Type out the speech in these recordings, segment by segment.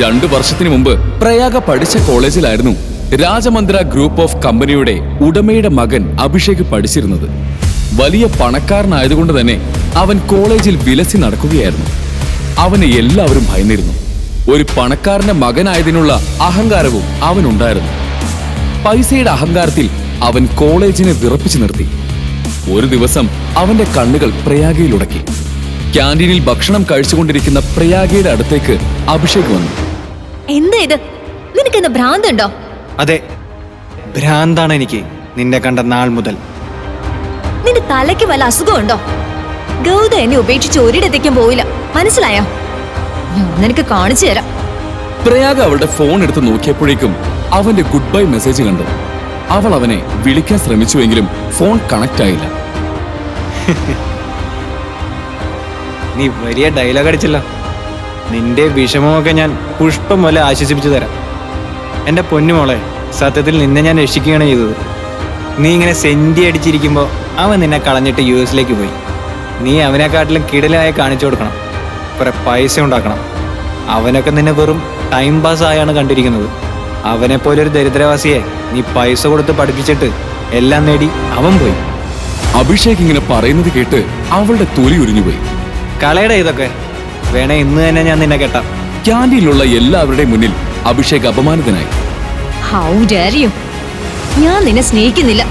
2 വർഷത്തിന് മുമ്പ് പ്രയാഗ പഠിച്ച കോളേജിലായിരുന്നു രാജമന്ദ്ര ഗ്രൂപ്പ് ഓഫ് കമ്പനിയുടെ ഉടമയുടെ മകൻ അഭിഷേക് പഠിച്ചിരുന്നത്. വലിയ പണക്കാരനായതുകൊണ്ട് തന്നെ അവൻ കോളേജിൽ വിലസി നടക്കുകയായിരുന്നു. അവനെ എല്ലാവരും ഭയന്നിരുന്നു. ഒരു പണക്കാരന്റെ മകനായതിനുള്ള അഹങ്കാരവും അവനുണ്ടായിരുന്നു. പൈസയുടെ അഹങ്കാരത്തിൽ അവൻ കോളേജിനെ വിറപ്പിച്ചു നിർത്തി. ഒരു ദിവസം അവന്റെ കണ്ണുകൾ പ്രയാഗയിലുടക്കി. ക്യാൻറ്റീനിൽ ഭക്ഷണം കഴിച്ചുകൊണ്ടിരിക്കുന്ന പ്രയാഗയുടെ അടുത്തേക്ക് അഭിഷേക് വന്നു. എന്താ ഇത്? നിനക്കെന്താ ഭ്രാന്തുണ്ടോ? അതെ, ഭ്രാന്താണ് എനിക്ക് നിന്നെ കണ്ട നാൾ മുതൽ. നിന്റെ തലയ്ക്ക് വല്ല അസുഖമുണ്ടോ? ഗൗത എന്നെ ഉപേക്ഷിച്ച് ഒരിടത്തേക്കും പോയില്ല, മനസ്സിലായോ? ഞാൻ നിനക്ക് കാണിച്ചു തരാം. പ്രയാഗ അവളുടെ ഫോൺ എടുത്ത് നോക്കിയപ്പോഴേക്കും അവന്റെ ഗുഡ് ബൈ മെസ്സേജ് കണ്ടു. അവൾ അവനെ വിളിക്കാൻ ശ്രമിച്ചുവെങ്കിലും ഫോൺ കണക്ട് ആയില്ല. നീ വലിയ ഡയലോഗ് അടിച്ചല്ലോ. നിന്റെ വിഷമമൊക്കെ ഞാൻ പുഷ്പം പോലെ ആശ്വസിപ്പിച്ചു തരാം. എൻ്റെ പൊന്നുമോളെ, സത്യത്തിൽ നിന്നെ ഞാൻ രക്ഷിക്കുകയാണ് ചെയ്തത്. നീ ഇങ്ങനെ സെന്റി അടിച്ചിരിക്കുമ്പോൾ അവൻ നിന്നെ കളഞ്ഞിട്ട് US പോയി. നീ അവനെക്കാട്ടിലും കിടലായി കാണിച്ചു കൊടുക്കണം, കുറെ പൈസ ഉണ്ടാക്കണം. അവനൊക്കെ നിന്നെ വെറും ടൈം പാസ് ആയാണ് കണ്ടിരിക്കുന്നത്. അവനെപ്പോലെ ഒരു ദരിദ്രവാസിയെ നീ പൈസ കൊടുത്ത് പഠിപ്പിച്ചിട്ട് എല്ലാം നേടി അവൻ പോയി. അഭിഷേക് ഇങ്ങനെ പറയുന്നത് കേട്ട് അവളുടെ തൊലി ഉരിഞ്ഞുപോയി. കളയുടെ ഇതൊക്കെ വേണേ ഇന്ന് തന്നെ ഞാൻ നിന്നെ കെട്ടാം. ക്യാൻറ്റീനിലുള്ള എല്ലാവരുടെയും മുന്നിൽ അഭിഷേക് അപമാനിതനായി. How dare you! ഞാൻ നിന്നെ സ്നേഹിക്കുന്നില്ല.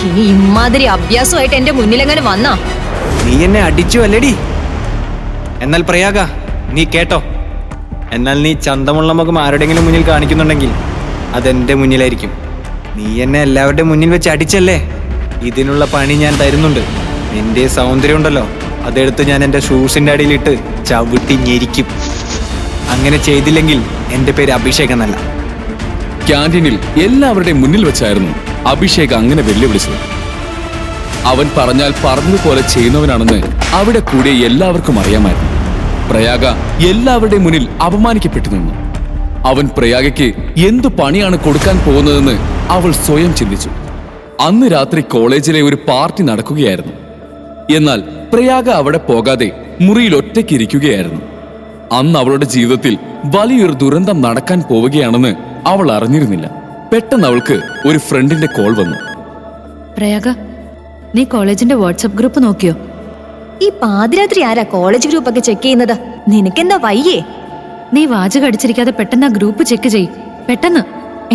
ഇനി ഇമാതിരി അഭ്യാസമായിട്ട് എന്റെ മുന്നിലെങ്ങനെ വന്നാ? നീ എന്നെ അടിച്ചു അല്ലേടി? എന്നാൽ പ്രയാഗ, നീ കേട്ടോ. എന്നാൽ നീ ചന്തമുള്ള മുഖം ആരുടെങ്കിലും മുന്നിൽ കാണിക്കുന്നുണ്ടെങ്കിൽ അതെന്റെ മുന്നിലായിരിക്കും. നീ എന്നെ എല്ലാവരുടെയും മുന്നിൽ വെച്ച് അടിച്ചല്ലേ? ഇതിനുള്ള പണി ഞാൻ തരുന്നുണ്ട്. നിന്റെ സൗന്ദര്യം ഉണ്ടല്ലോ, അതെടുത്ത് ഞാൻ എൻ്റെ ഷൂസിൻ്റെ അടിയിലിട്ട് ചവിട്ടി ഞെരിക്കും. അങ്ങനെ ചെയ്തില്ലെങ്കിൽ എൻ്റെ പേര് അഭിഷേക് എന്നല്ല. ക്യാൻറ്റീനിൽ എല്ലാവരുടെയും മുന്നിൽ വെച്ചായിരുന്നു അഭിഷേക് അങ്ങനെ വെല്ലുവിളിച്ചത്. അവൻ പറഞ്ഞാൽ പറഞ്ഞതുപോലെ ചെയ്യുന്നവനാണെന്ന് അവിടെ കൂടിയ എല്ലാവർക്കും അറിയാമായിരുന്നു. പ്രയാഗ എല്ലാവരുടെയും മുന്നിൽ അപമാനിക്കപ്പെട്ടു നിന്നു. അവൻ പ്രയാഗയ്ക്ക് എന്തു പണിയാണ് കൊടുക്കാൻ പോകുന്നതെന്ന് അവൾ സ്വയം ചിന്തിച്ചു. അന്ന് രാത്രി കോളേജിലെ ഒരു പാർട്ടി നടക്കുകയായിരുന്നു. എന്നാൽ പ്രയാഗ അവിടെ പോകാതെ മുറിയിൽ ഒറ്റയ്ക്കിരിക്കുകയായിരുന്നു. അന്ന് അവളുടെ ജീവിതത്തിൽ വലിയൊരു ദുരന്തം നടക്കാൻ പോവുകയാണെന്ന് അവൾ അറിഞ്ഞിരുന്നില്ല. പെട്ടെന്ന് അവൾക്ക് ഒരു ഫ്രണ്ടിന്റെ കോൾ വന്നു. പ്രയാഗ, നീ കോളേജിന്റെ വാട്സ്ആപ്പ് ഗ്രൂപ്പ് നോക്കിയോ? ഈ പാതിരാത്രി ആരാ കോളേജ് ഗ്രൂപ്പ് ഒക്കെ ചെക്ക് ചെയ്യുന്നത്? നിനക്കെന്താ വയ്യേ? നീ വാചകം അടിച്ചിരിക്കാതെ പെട്ടെന്ന് ആ ഗ്രൂപ്പ് ചെക്ക് ചെയ്യ്, പെട്ടെന്ന്.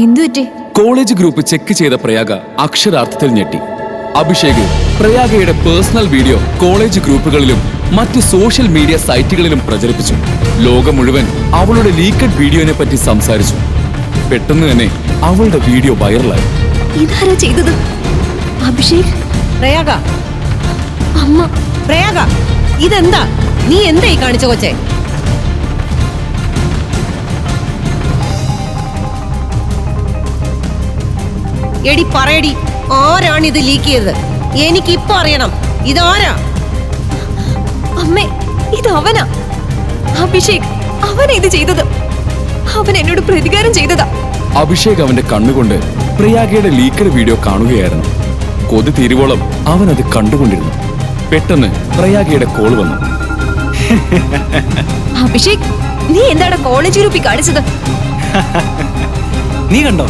എന്തു പറ്റി? കോളേജ് ഗ്രൂപ്പ് ചെക്ക് ചെയ്ത പ്രയാഗ അക്ഷരാർത്ഥത്തിൽ ഞെട്ടി. അഭിഷേക് പ്രയാഗയുടെ പേഴ്സണൽ വീഡിയോ കോളേജ് ഗ്രൂപ്പുകളിലും മറ്റ് സോഷ്യൽ മീഡിയ സൈറ്റുകളിലും പ്രചരിപ്പിച്ചു. ലോകം മുഴുവൻ അവളുടെ ലീക്കഡ് വീഡിയോനെ പറ്റി സംസാരിച്ചു. പെട്ടെന്ന് തന്നെ അവളുടെ വീഡിയോ വൈറലായി. ഇതാരാ ചെയ്തത്? അഭിഷേക്? പ്രയാഗ, അമ്മ! പ്രയാഗ, ഇതെന്താ? നീ എന്തായി കാണിച്ച കൊച്ചേ? എടി പറയടി, ആരാണിത് ലീക്ക് ചെയ്തത്? എനിക്കിപ്പോ അറിയണം, ഇതാരാ? അമ്മേ, ഇത് അവനാ. അഭിഷേക് അവനാ ഇത് ചെയ്തത്. അവൻ എന്നോട് പ്രതികാരം ചെയ്തതാ. അഭിഷേക് അവന്റെ കണ്ണുകൊണ്ട് പ്രയാഗയുടെ ലീക്കഡ് വീഡിയോ കാണുകയായിരുന്നു. കൊതി തീരുവോളം അവൻ അത് കണ്ടുകൊണ്ടിരുന്നു. പെട്ടെന്ന് പ്രയാഗയുടെ കോൾ വന്നു. അഭിഷേക്, നീ എന്താണ് കോളേജ് ഗ്രൂപ്പിൽ കാണിച്ചത്? നീ കണ്ടോ?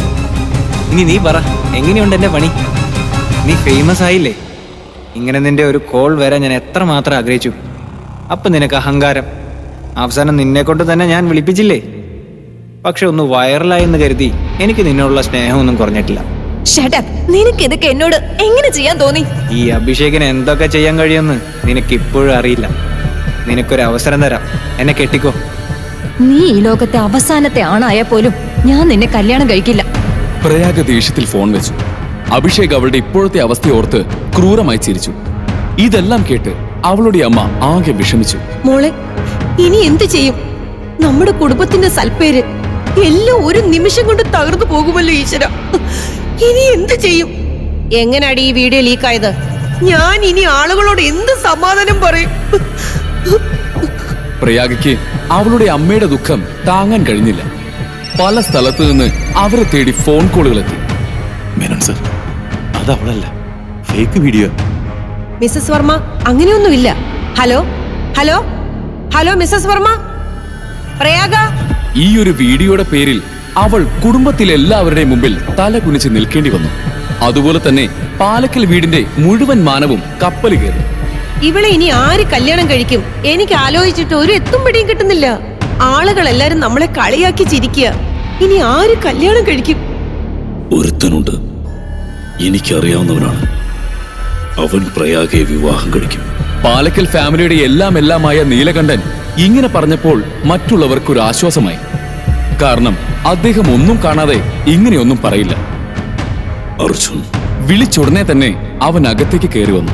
ഇനി നീ പറ, എങ്ങനെയുണ്ട് എൻ്റെ പണി? നീ ഫേമസ് ആയില്ലേ? ഇങ്ങനെ നിന്റെ ഒരു കോൾ വരാൻ ഞാൻ എത്രമാത്രം ആഗ്രഹിച്ചു. അപ്പം നിനക്ക് അഹങ്കാരം. അവസാനം നിന്നെ കൊണ്ട് തന്നെ ഞാൻ വിളിപ്പിച്ചില്ലേ? പക്ഷെ ഒന്ന് വൈറലായെന്ന് കരുതി എനിക്ക് നിന്നോടുള്ള സ്നേഹമൊന്നും കുറഞ്ഞിട്ടില്ല. Shut up! നിനക്ക് ഇതൊക്കെ എന്നോട് എങ്ങനെ ചെയ്യാൻ തോന്നി? ഈ അഭിഷേകിന് എന്തൊക്കെ ചെയ്യാൻ കഴിയുമെന്ന് നിനക്ക് ഇപ്പോഴും അറിയില്ല. നിനക്കൊരു അവസരം തരാം, എന്നെ കെട്ടിക്കോ. നീ ഈ ലോകത്തെ അവസാനത്തെ ആണായാൽ പോലും ഞാൻ നിന്നെ കല്യാണം കഴിക്കില്ല. പ്രയാഗ ദേഷ്യത്തിൽ ഫോൺ വെച്ചു. അഭിഷേക് അവളുടെ ഇപ്പോഴത്തെ അവസ്ഥയോർത്ത് ക്രൂരമായി ചിരിച്ചു. ഇതെല്ലാം കേട്ട് അവളുടെ അമ്മ ആകെ വിഷമിച്ചു. മോളെ, ഇനി എന്ത് ചെയ്യും? നമ്മുടെ കുടുംബത്തിന്റെ സൽപ്പേര് എല്ലാം ഒരു നിമിഷം കൊണ്ട് തകർന്നു പോകുമല്ലോ ഈശ്വര. ഇനി എന്ത് ചെയ്യും? എങ്ങനെയാടി ഈ വീഡിയോ ലീക്കായത്? ഞാൻ ഇനി ആളുകളോട് എന്ത് സമാധാനം പറയും? പ്രയാഗയ്ക്ക് അവളുടെ അമ്മയുടെ ദുഃഖം താങ്ങാൻ കഴിഞ്ഞില്ല. പല സ്ഥലത്തു നിന്ന് അവരെ തേടി ഫോൺ കോളുകളെത്തി. മേനോൻ സർ, അത് അവളല്ല, ഫേക്ക് വീഡിയോ. മിസ്സസ് വർമ്മ, അങ്ങനെയൊന്നുമില്ല. Hello hello hello Mrs Varma, Prayaga ഈ ഒരു വീഡിയോയുടെ പേരിൽ അവൾ കുടുംബത്തിലെ എല്ലാവരുടെയും മുമ്പിൽ തല കുനിച്ച് നിൽക്കേണ്ടി വന്നു. അതുപോലെ തന്നെ പാലക്കൽ വീടിന്റെ മുഴുവൻ മാനവും കപ്പൽ കയറി. ഇവളെ ഇനി ആര് കല്യാണം കഴിക്കും? എനിക്ക് ആലോചിച്ചിട്ട് ഒരു എത്തും പിടിയും കിട്ടുന്നില്ല. ആളുകൾ എല്ലാരും നമ്മളെ കളിയാക്കി ചിരിക്കുക. ഇനി ആര് കല്യാണം കഴിക്കും? ഒരുത്തനുണ്ട്, എനിക്കറിയാവുന്നവനാണ്. അവൻ പ്രയാഗയെ വിവാഹം കഴിക്കും. പാലക്കൽ ഫാമിലിയുടെ എല്ലാമായ നീലകണ്ഠൻ ഇങ്ങനെ പറഞ്ഞപ്പോൾ മറ്റുള്ളവർക്കൊരു ആശ്വാസമായി. കാരണം അദ്ദേഹം ഒന്നും കാണാതെ ഇങ്ങനെയൊന്നും പറയില്ല. അർജുൻ വിളിച്ചുടനെ തന്നെ അവൻ അകത്തേക്ക് കയറി വന്നു.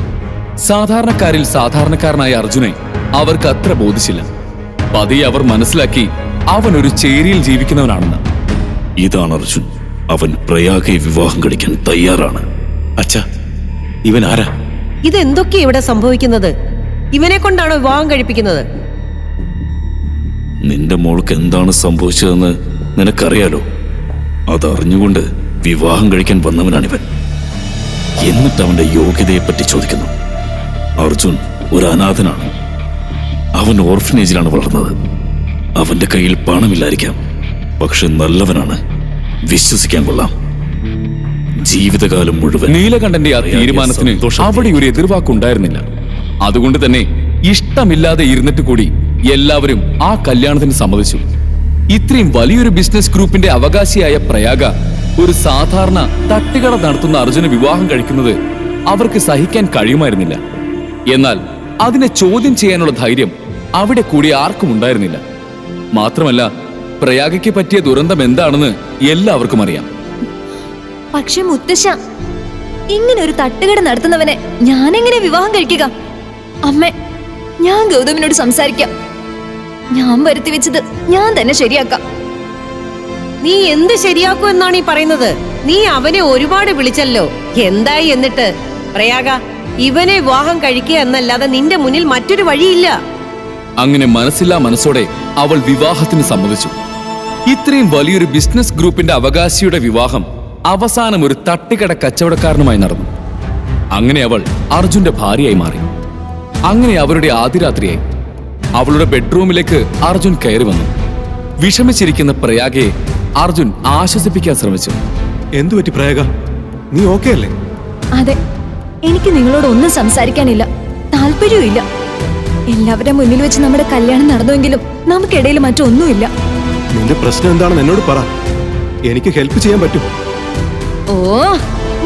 സാധാരണക്കാരിൽ സാധാരണക്കാരനായ അർജുനെ അവർക്ക് അത്ര ബോധിച്ചില്ല. പതിയെ അവർ മനസ്സിലാക്കി അവൻ ഒരു ചേരിയിൽ ജീവിക്കുന്നവനാണെന്ന്. ഇതാണ് അർജുൻ. അവൻ പ്രയാഗയെ വിവാഹം കഴിക്കാൻ തയ്യാറാണ്. അച്ഛാ, ഇവൻ ആരാ? ഇതെന്തൊക്കെയാ ഇവിടെ സംഭവിക്കുന്നത്? ഇവനെ കൊണ്ടാണോ വിവാഹം കഴിപ്പിക്കുന്നത്? നിന്റെ മോൾക്ക് എന്താണ് സംഭവിച്ചതെന്ന് നിനക്കറിയാലോ. അതറിഞ്ഞുകൊണ്ട് വിവാഹം കഴിക്കാൻ വന്നവനാണിവൻ. എന്നിട്ട് അവന്റെ യോഗ്യതയെപ്പറ്റി ചോദിക്കുന്നു. അർജുൻ ഒരു അനാഥനാണ്. അവൻ ഓർഫനേജിലാണ് വളർന്നത്. അവന്റെ കയ്യിൽ പണമില്ലായിരിക്കാം, പക്ഷെ നല്ലവനാണ്. വിശ്വസിക്കാൻ കൊള്ളാം. ജീവിതകാലം മുഴുവൻ നീലകണ്ഠന്റെ ആ തീരുമാനത്തിന് അവിടെ ഒരു എതിർവാക്കുണ്ടായിരുന്നില്ല. അതുകൊണ്ട് തന്നെ ഇഷ്ടമില്ലാതെ ഇരുന്നിട്ട് കൂടി എല്ലാവരും ആ കല്യാണത്തിന് സമ്മതിച്ചു. ഇത്രയും വലിയൊരു ബിസിനസ് ഗ്രൂപ്പിന്റെ അവകാശിയായ പ്രയാഗ ഒരു സാധാരണ തട്ടുകട നടത്തുന്ന അർജുന വിവാഹം കഴിക്കുന്നത് അവർക്ക് സഹിക്കാൻ കഴിയുമായിരുന്നില്ല. എന്നാൽ അതിനെ ചോദ്യം ചെയ്യാനുള്ള ധൈര്യം അവിടെ കൂടി ആർക്കും ഉണ്ടായിരുന്നില്ല. മാത്രമല്ല, പ്രയാഗയ്ക്ക് പറ്റിയ ദുരന്തം എന്താണെന്ന് എല്ലാവർക്കും അറിയാം. പക്ഷെ മുത്തശ്ശ, ഇങ്ങനെ ഒരു തട്ടുകട നടത്തുന്നവനെ ഞാൻ എങ്ങനെ വിവാഹം കഴിക്കുക? അമ്മേ, ഞാൻ ഗൗതമിനോട് സംസാരിക്കാം. ഞാൻ വരുത്തി വെച്ചത് ഞാൻ തന്നെ ശരിയാക്കാം. നീ എന്ത് ശരിയാക്കൂ എന്നാണ് ഈ പറയുന്നത്? നീ അവനെ ഒരുപാട് വിളിച്ചല്ലോ. എന്തായി എന്നിട്ട്? പ്രയാഗ, ഇവനെ വിവാഹം കഴിക്കുക എന്നല്ലാതെ നിന്റെ മുന്നിൽ മറ്റൊരു വഴിയില്ല. അങ്ങനെ മനസ്സില്ലാ മനസ്സോടെ അവൾ വിവാഹത്തിന് സമ്മതിച്ചു. ഇത്രയും വലിയൊരു ബിസിനസ് ഗ്രൂപ്പിന്റെ അവകാശിയുടെ വിവാഹം അവസാനം ഒരു തട്ടുകട കച്ചവടക്കാരനുമായി നടന്നു. അങ്ങനെ അവൾ അർജുന്റെ ഭാര്യയായി മാറി. അങ്ങനെ അവരുടെ ആദ്യ രാത്രിയായി. അവളുടെ ബെഡ്റൂമിലേക്ക് അർജുൻ കയറി വന്നു. വിഷമിച്ചിരിക്കുന്ന പ്രയാഗയെ അർജുൻ ആശ്വസിപ്പിക്കാൻ ശ്രമിച്ചു. എന്തുപറ്റി പ്രയാഗ? നീ ഓക്കെ അല്ലേ? അതെ, എനിക്ക് നിങ്ങളോട് ഒന്നും സംസാരിക്കാനില്ല, താല്പര്യമില്ല. എല്ലാവരുടെ മുന്നിൽ വെച്ച് നമ്മുടെ കല്യാണം നടന്നുവെങ്കിലും നമുക്കിടയിൽ മറ്റൊന്നുമില്ല. നിന്റെ പ്രശ്നം എന്താണെന്ന് എന്നോട് പറ. എനിക്ക് ഹെൽപ്പ് ചെയ്യാൻ പറ്റും. ഓ,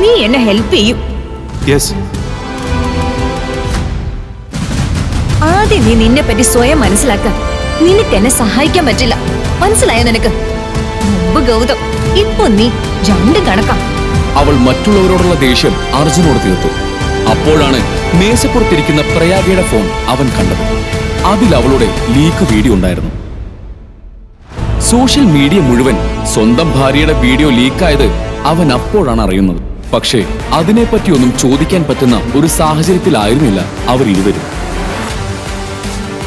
നീ എന്നെ ഹെൽപ്പ് ചെയ്യും. യെസ്. ആദ്യം നീ നിന്നെ പറ്റി സ്വയം മനസ്സിലാക്ക. നിനക്ക് എന്നെ സഹായിക്കാൻ പറ്റില്ല, മനസ്സിലായോ നിനക്ക്? മുമ്പ് ഗൗതം, ഇപ്പൊ നീ രണ്ടും കണക്കാ. അവൾ മറ്റുള്ളവരോടുള്ള ദേഷ്യം അർജുനോട് തീർത്തു. അപ്പോഴാണ് മേശപ്പുറത്തിരിക്കുന്ന പ്രയാഗയുടെ ഫോൺ അവൻ കണ്ടത്. അതിൽ അവളുടെ ലീക്ക് വീഡിയോ ഉണ്ടായിരുന്നു. സോഷ്യൽ മീഡിയ മുഴുവൻ സ്വന്തം ഭാര്യയുടെ വീഡിയോ ലീക്കായത് അവൻ അപ്പോഴാണ് അറിയുന്നത്. പക്ഷേ അതിനെപ്പറ്റിയൊന്നും ചോദിക്കാൻ പറ്റുന്ന ഒരു സാഹചര്യത്തിലായിരുന്നില്ല അവർ ഇരുവരും.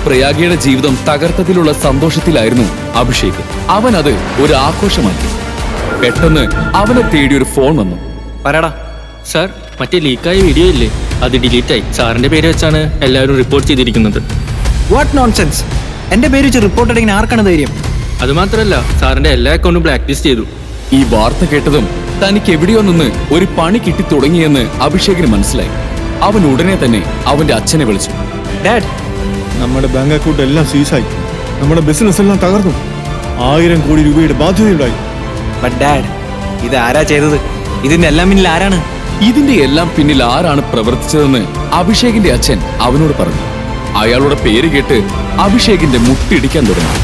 പ്രയാഗയുടെ ജീവിതം തകർത്തതിലുള്ള സന്തോഷത്തിലായിരുന്നു അഭിഷേക്. അവൻ അത് ഒരു ആഘോഷമാക്കി. പെട്ടെന്ന് അവനെ തേടി ഒരു ഫോൺ വന്നു. പറയടാ. സാർ, മറ്റേ ലീക്കായ വീഡിയോ ഇല്ലേ, അത് ഡിലീറ്റായി. സാറിന്റെ പേര് വെച്ചാണ് എല്ലാവരും റിപ്പോർട്ട് ചെയ്തിരിക്കുന്നത്. What nonsense! എന്റെ പേര് വെച്ച് റിപ്പോർട്ട് അടിക്കാൻ ആർക്കാണ് ധൈര്യം? അതുമാത്രമല്ല, സാറിന്റെ എല്ലാ അക്കൗണ്ടും ബ്ലാക്ക് ലിസ്റ്റ് ചെയ്തു. ഈ വാർത്ത കേട്ടതും തനിക്ക് എവിടെയോ നിന്ന് ഒരു പണി കിട്ടി തുടങ്ങിയെന്ന് അഭിഷേകിന് മനസ്സിലായി. അവൻ ഉടനെ തന്നെ അവന്റെ അച്ഛനെ വിളിച്ചു. ഡാഡ്, നമ്മുടെ ബാങ്ക് അക്കൗണ്ട് എല്ലാം സീസായി. നമ്മുടെ ബിസിനസ് എല്ലാം തകർന്നു. 1000 കോടി രൂപയുടെ ബാധ്യതയുണ്ടായി. ബട്ട് ഡാഡ്, ഇത് ആരാ ചെയ്തത്? ഇതിന്റെ എല്ലാം പിന്നിൽ ആരാണ്? ഇതിന്റെ എല്ലാം പിന്നിൽ ആരാണ് പ്രവർത്തിച്ചതെന്ന് അഭിഷേകിന്റെ അച്ഛൻ അവനോട് പറഞ്ഞു. അയാളുടെ പേര് കേട്ട് അഭിഷേകിന്റെ മുട്ടിടിക്കാൻ തുടങ്ങി.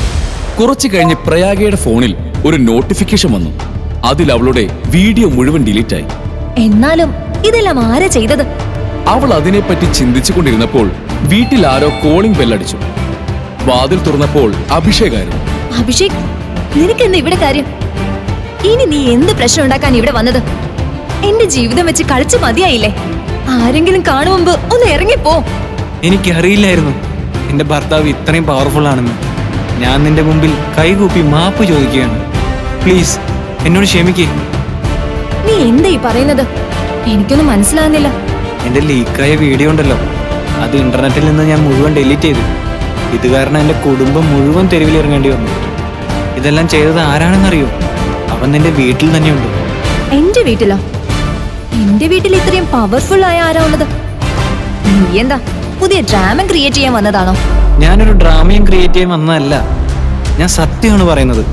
കുറച്ചു കഴിഞ്ഞ് പ്രയാഗയുടെ ഫോണിൽ ഒരു നോട്ടിഫിക്കേഷൻ വന്നു. അതിൽ അവളുടെ വീഡിയോ മുഴുവൻ ഡിലീറ്റായി. എന്നാലും ഇതെല്ലാം ആരാ ചെയ്തത്? അവൾ അതിനെപ്പറ്റി ചിന്തിച്ചു കൊണ്ടിരുന്നപ്പോൾ വീട്ടിൽ ആരോ കോളിംഗ് ബെല്ലടിച്ചു. വാതിൽ തുറന്നപ്പോൾ അഭിഷേകായിരുന്നു. അഭിഷേക്, നിനക്കെന്താ ഇവിടെ കാര്യം? ഇനി നീ എന്ത് പ്രശ്നം ഉണ്ടാക്കാൻ ഇവിടെ വന്നത്? എന്റെ ജീവിതം വെച്ച് കളിച്ച് മതിയായില്ലേ? ആരെങ്കിലും കാണും മുമ്പ് ഒന്ന് ഇറങ്ങിപ്പോ. എനിക്കറിയില്ലായിരുന്നു എന്റെ ഭർത്താവ് ഇത്രയും പവർഫുൾ ആണെന്ന്. ഞാൻ നിന്റെ മുമ്പിൽ കൈകൂപ്പി മാപ്പ് ചോദിക്കുകയാണ്. പ്ലീസ്, എന്നോട് ക്ഷമിക്കേ. നീ എന്താ ഈ പറയുന്നത്? എനിക്കൊന്നും മനസ്സിലാകുന്നില്ല. എന്റെ ലീക്കായ വീഡിയോ ഉണ്ടല്ലോ, അത് ഇന്റർനെറ്റിൽ നിന്ന് ഞാൻ മുഴുവൻ ഡിലീറ്റ് ചെയ്തു. ഇത് കാരണം എന്റെ കുടുംബം മുഴുവൻ തെരുവിലിറങ്ങേണ്ടി വന്നു. ഇതെല്ലാം ചെയ്തത് ആരാണെന്നറിയോ? അവൻ നിന്റെ വീട്ടിൽ തന്നെയുണ്ട്. എന്റെ വീട്ടിലോ? എന്റെ വീട്ടിൽ ഇത്രയും പവർഫുൾ ആയ ആരാ ഉള്ളത്? നീ എന്താ പുതിയ ഡ്രാമ ക്രിയേറ്റ് ചെയ്യാൻ വന്നതാണോ? ഞാനൊരു ഡ്രാമയും ക്രിയേറ്റ് ചെയ്യാൻ വന്നതല്ല, ഞാൻ സത്യമാണ് പറയുന്നത്.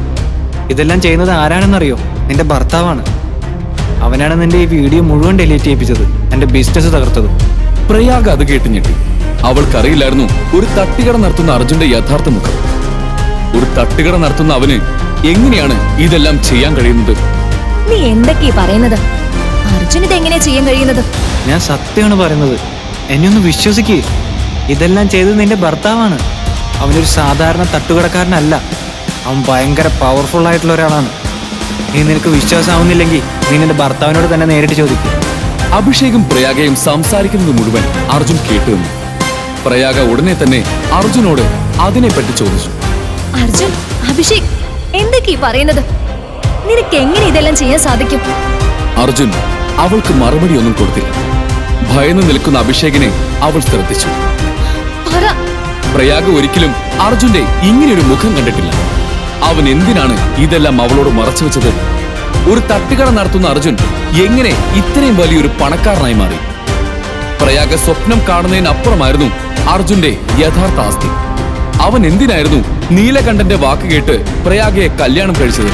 ഇതെല്ലാം ചെയ്യുന്നത് ആരാണെന്നറിയോ? നിന്റെ ഭർത്താവാണ്. അവനാണ് നിന്റെ ഈ വീഡിയോ മുഴുവൻ ഡിലീറ്റ് ചെയ്യിപ്പിച്ചത്, എന്റെ ബിസിനസ് തകർത്തത്. പ്രയാഗ അത് കേട്ട് ഞെട്ടി. അവൾക്കറിയില്ലായിരുന്നു ഒരു തട്ടുകട നടത്തുന്ന അർജുന്റെ യഥാർത്ഥ മുഖം. ഒരു തട്ടുകട നടത്തുന്ന അവന് എങ്ങനെയാണ് ഇതെല്ലാം ചെയ്യാൻ കഴിയുന്നത്? നീ എന്തൊക്കെയാ പറയുന്നത്? അർജുൻ ഇത് എങ്ങനെയാ ചെയ്യാൻ കഴിയുന്നത്? ഞാൻ സത്യമാണ് പറയുന്നത്, എന്നെ ഒന്ന് വിശ്വസിക്കേ. ഇതെല്ലാം ചെയ്തത് നിന്റെ ഭർത്താവാണ്. അവനൊരു സാധാരണ തട്ടുകടക്കാരനല്ല, അവൻ ഭയങ്കര പവർഫുൾ ആയിട്ടുള്ള ഒരാളാണ്. നീ നിനക്ക് വിശ്വാസമാവുന്നില്ലെങ്കിൽ നീ നിന്റെ ഭർത്താവിനോട് തന്നെ നേരിട്ട് ചോദിക്കും. അഭിഷേകും പ്രയാഗയും സംസാരിക്കുന്നത് മുഴുവൻ അർജുൻ കേട്ടു നിന്നു. പ്രയാഗ ഉടനെ തന്നെ അർജുനോട് അതിനെപ്പറ്റി ചോദിച്ചു. അർജുൻ, അഭിഷേക്, എന്തൊക്കെയാ പറയുന്നത്? നിനക്ക് എങ്ങനെ ഇതെല്ലാം ചെയ്യാൻ സാധിക്കും? അർജുൻ അവൾക്ക് മറുപടി ഒന്നും കൊടുത്തില്ല. ഭയന്ന് നിൽക്കുന്ന അഭിഷേകിനെ അവൾ ശ്രദ്ധിച്ചു. പറ. പ്രയാഗ ഒരിക്കലും അർജുന്റെ ഇങ്ങനെയൊരു മുഖം കണ്ടിട്ടില്ല. അവൻ എന്തിനാണ് ഇതെല്ലാം അവളോട് മറച്ചു വെച്ചത്? ഒരു തട്ടുകട നടത്തുന്ന അർജുൻ എങ്ങനെ ഇത്രയും വലിയൊരു പണക്കാരനായി മാറി? പ്രയാഗ സ്വപ്നം കാണുന്നതിനപ്പുറമായിരുന്നു അർജുന്റെ യഥാർത്ഥ ആസ്തി. അവൻ എന്തിനായിരുന്നു നീലകണ്ഠന്റെ വാക്ക് കേട്ട് പ്രയാഗയെ കല്യാണം കഴിച്ചത്?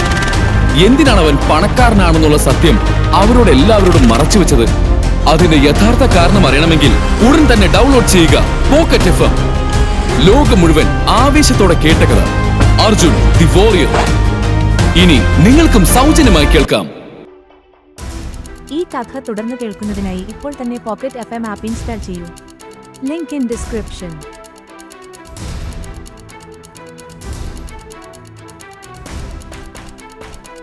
എന്തിനാണ് അവൻ പണക്കാരനാണെന്നുള്ള സത്യം അവരോട് എല്ലാവരോടും മറച്ചു വെച്ചത്? അതിന്റെ യഥാർത്ഥ കാരണം അറിയണമെങ്കിൽ ഉടൻ തന്നെ ഡൗൺലോഡ് ചെയ്യുക പോക്കറ്റ് FM. ലോകം മുഴുവൻ ആവേശത്തോടെ കേട്ട കഥ അർജുൻ ദി വോറിയർ. ഇനി നിങ്ങൾക്കും സൗജന്യമായി കേൾക്കാം. ഈ കഥ തുടർന്ന് കേൾക്കുന്നതിനായി ഇപ്പോൾ തന്നെ പോക്കറ്റ് FM ആപ്പ് ഇൻസ്റ്റാൾ ചെയ്യൂ. Link in description.